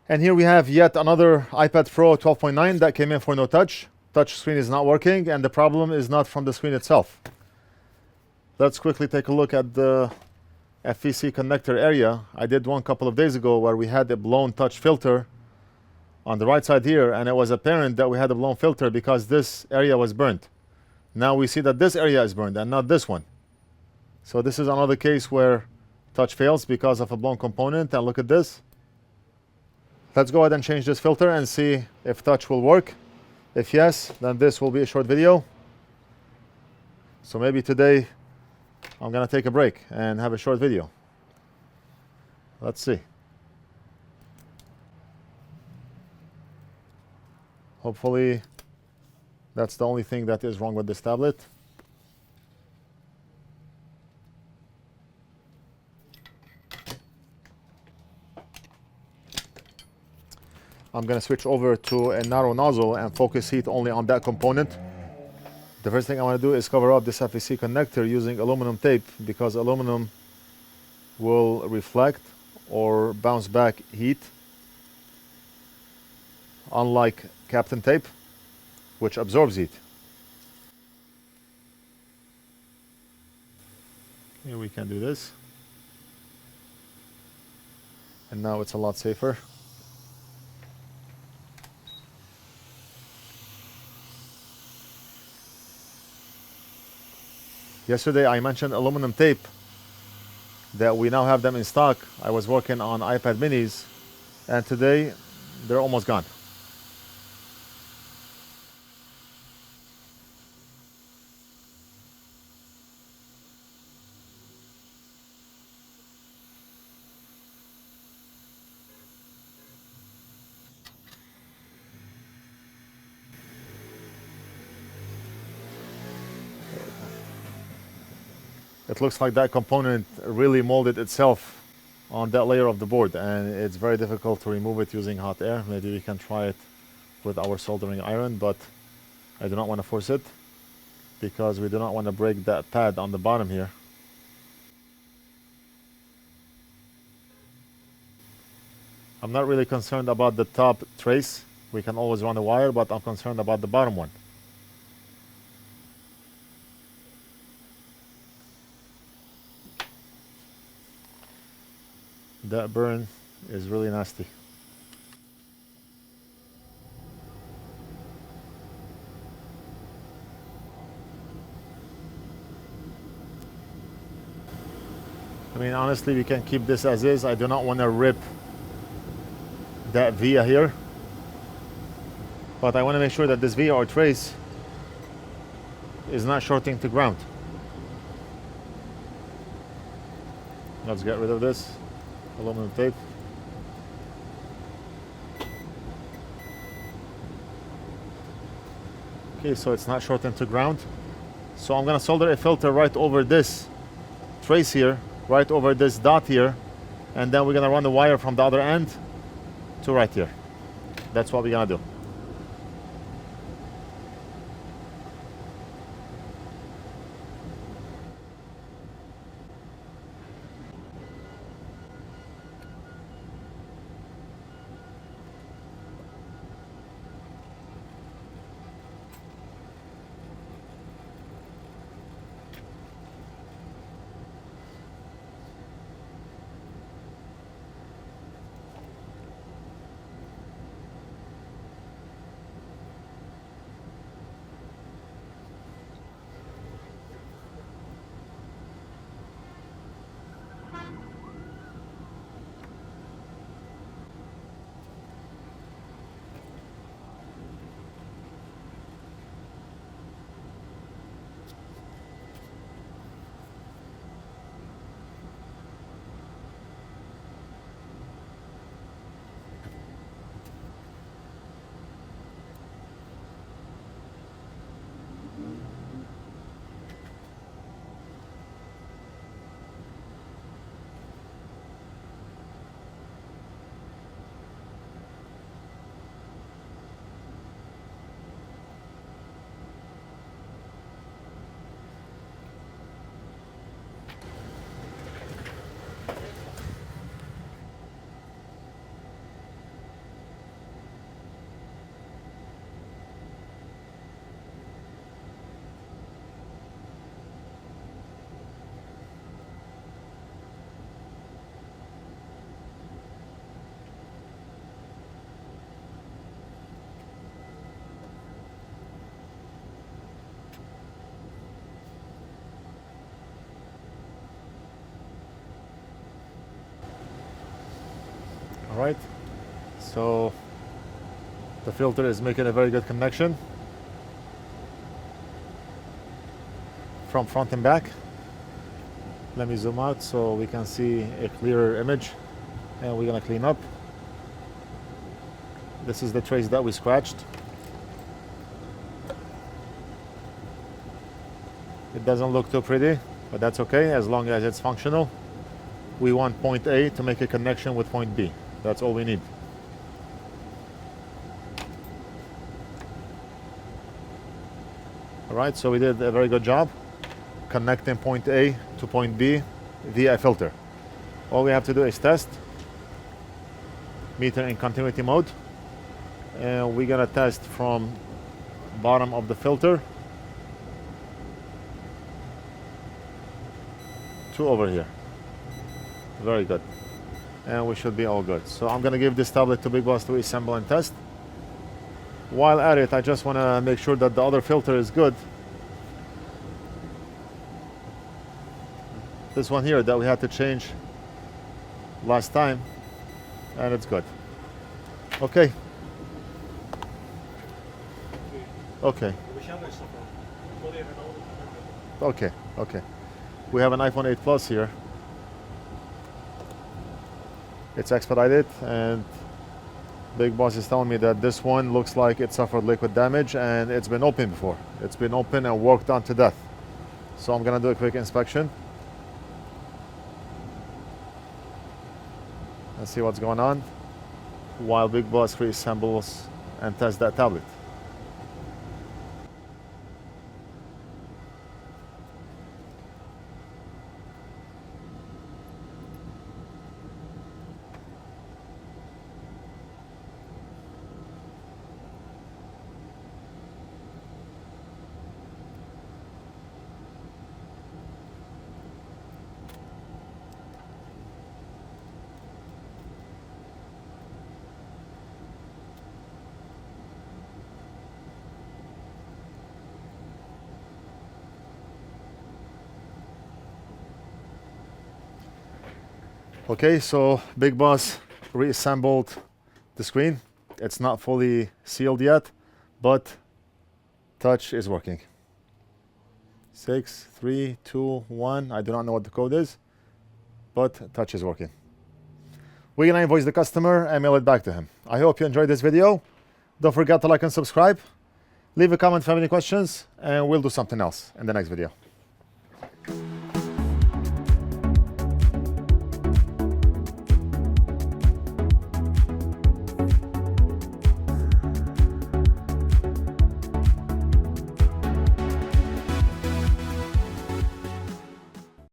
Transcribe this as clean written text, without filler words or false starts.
And here we have yet another iPad Pro 12.9 that came in for no touch. Touch screen is not working, and the problem is not from the screen itself. Let's quickly take a look at the FVC connector area. I did one couple of days ago where we had a blown touch filter on the right side here, and it was apparent that we had a blown filter because this area was burnt. Now we see that this area is burned and not this one. So this is another case where touch fails because of a blown component. And look at this. Let's go ahead and change this filter and see if touch will work. If yes, then this will be a short video. So maybe today I'm gonna take a break and have a short video. Let's see. Hopefully that's the only thing that is wrong with this tablet. I'm going to switch over to a narrow nozzle and focus heat only on that component. The first thing I want to do is cover up this FVC connector using aluminum tape, because aluminum will reflect or bounce back heat, unlike Kapton tape, which absorbs heat. Here we can do this. And now it's a lot safer. Yesterday I mentioned aluminum tape, that we now have them in stock. I was working on iPad minis, and today they're almost gone. It looks like that component really molded itself on that layer of the board, and it's very difficult to remove it using hot air. Maybe we can try it with our soldering iron, but I do not want to force it because we do not want to break that pad on the bottom here. I'm not really concerned about the top trace. We can always run a wire, but I'm concerned about the bottom one. That burn is really nasty. I mean, honestly, we can keep this as is. I do not want to rip that via here, but I want to make sure that this via or trace is not shorting to ground. Let's get rid of this aluminum tape. Okay, so it's not shorting to ground. So I'm going to solder a filter right over this trace here, right over this dot here, and then we're going to run the wire from the other end to right here. That's what we're going to do. So the filter is making a very good connection from front and back. Let me zoom out so we can see a clearer image, and we're gonna clean up. This is the trace that we scratched. It doesn't look too pretty, but that's okay as long as it's functional. We want point A to make a connection with point B. That's all we need. All right, so we did a very good job connecting point A to point B via a filter. All we have to do is test, meter in continuity mode, and we're gonna test from bottom of the filter to over here. Very good, and we should be all good. So I'm gonna give this tablet to Big Boss to assemble and test. While at it, I just want to make sure that the other filter is good. This one here that we had to change last time, and it's good. Okay. Okay. Okay. Okay. We have an iPhone 8 Plus here. It's expedited, and Big Boss is telling me that this one looks like it suffered liquid damage and it's been opened before. It's been opened and worked on to death. So I'm gonna do a quick inspection and see what's going on while Big Boss reassembles and tests that tablet. Okay, so Big Boss reassembled the screen. It's not fully sealed yet, but touch is working. 6, 3, 2, 1. I do not know what the code is, but touch is working. We're gonna invoice the customer and mail it back to him. I hope you enjoyed this video. Don't forget to like and subscribe. Leave a comment if you have any questions, and we'll do something else in the next video.